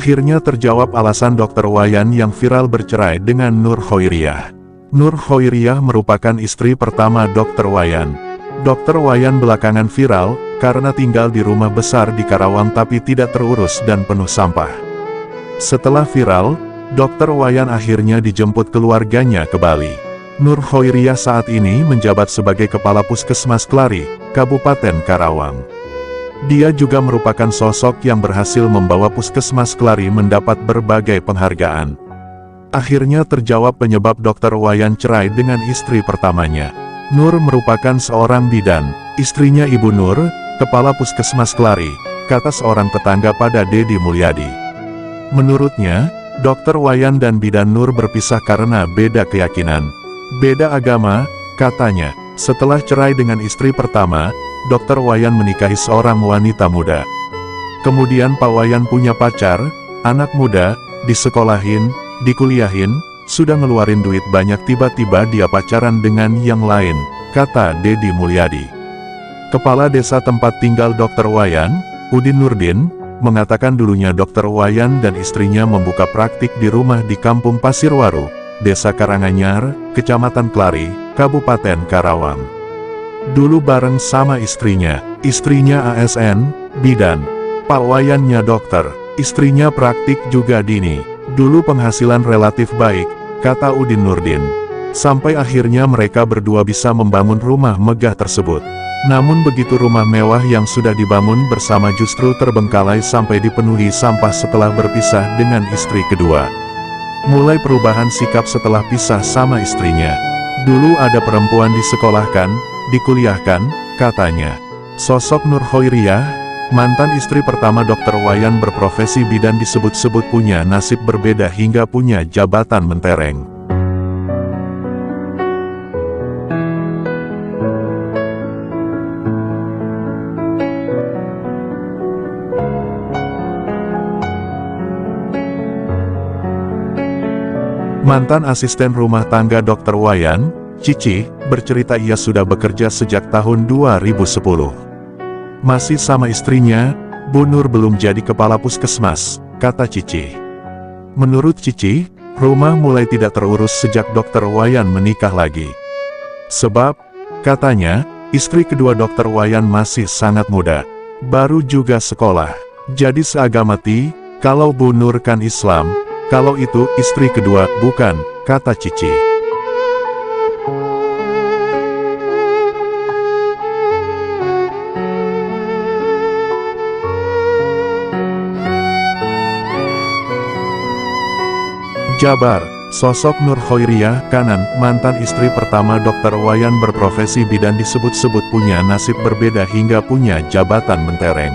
Akhirnya terjawab alasan Dr. Wayan yang viral bercerai dengan Nur Khoiriyah. Nur Khoiriyah merupakan istri pertama Dr. Wayan. Dr. Wayan belakangan viral karena tinggal di rumah besar di Karawang tapi tidak terurus dan penuh sampah. Setelah viral, Dr. Wayan akhirnya dijemput keluarganya ke Bali. Nur Khoiriyah saat ini menjabat sebagai Kepala Puskesmas Klari, Kabupaten Karawang. Dia juga merupakan sosok yang berhasil membawa Puskesmas Klari mendapat berbagai penghargaan. Akhirnya terjawab penyebab Dr. Wayan cerai dengan istri pertamanya. Nur merupakan seorang bidan, istrinya Ibu Nur, Kepala Puskesmas Klari, kata seorang tetangga pada Dedi Mulyadi. Menurutnya, Dr. Wayan dan bidan Nur berpisah karena beda keyakinan, beda agama, katanya. Setelah cerai dengan istri pertama, Dr. Wayan menikahi seorang wanita muda. Kemudian Pak Wayan punya pacar, anak muda, disekolahin, dikuliahin, sudah ngeluarin duit banyak tiba-tiba dia pacaran dengan yang lain, kata Dedi Mulyadi. Kepala desa tempat tinggal Dr. Wayan, Udin Nurdin, mengatakan dulunya Dr. Wayan dan istrinya membuka praktik di rumah di Kampung Pasirwaru, Desa Karanganyar, Kecamatan Klari, Kabupaten Karawang. Dulu bareng sama istrinya ASN, bidan. Pak Wayannya dokter, istrinya praktik juga dini. Dulu penghasilan relatif baik, kata Udin Nurdin. Sampai akhirnya mereka berdua bisa membangun rumah megah tersebut. Namun begitu rumah mewah yang sudah dibangun bersama justru terbengkalai sampai dipenuhi sampah setelah berpisah dengan istri kedua. Mulai perubahan sikap setelah pisah sama istrinya. Dulu ada perempuan disekolahkan, dikuliahkan, katanya. Sosok Nur Khoiriyah, mantan istri pertama Dr. Wayan berprofesi bidan disebut-sebut punya nasib berbeda hingga punya jabatan mentereng. Mantan asisten rumah tangga Dr. Wayan, Cici, bercerita ia sudah bekerja sejak tahun 2010. Masih sama istrinya, Bu Nur belum jadi kepala puskesmas, kata Cici. Menurut Cici, rumah mulai tidak terurus sejak Dr. Wayan menikah lagi. Sebab, katanya, istri kedua Dr. Wayan masih sangat muda, baru juga sekolah. Jadi seagama kalau Bu Nur kan Islam, kalau itu istri kedua, bukan, kata Cici. Jabar, sosok Nur Khoiriyah kanan, mantan istri pertama Dr. Wayan berprofesi bidan disebut-sebut punya nasib berbeda hingga punya jabatan mentereng.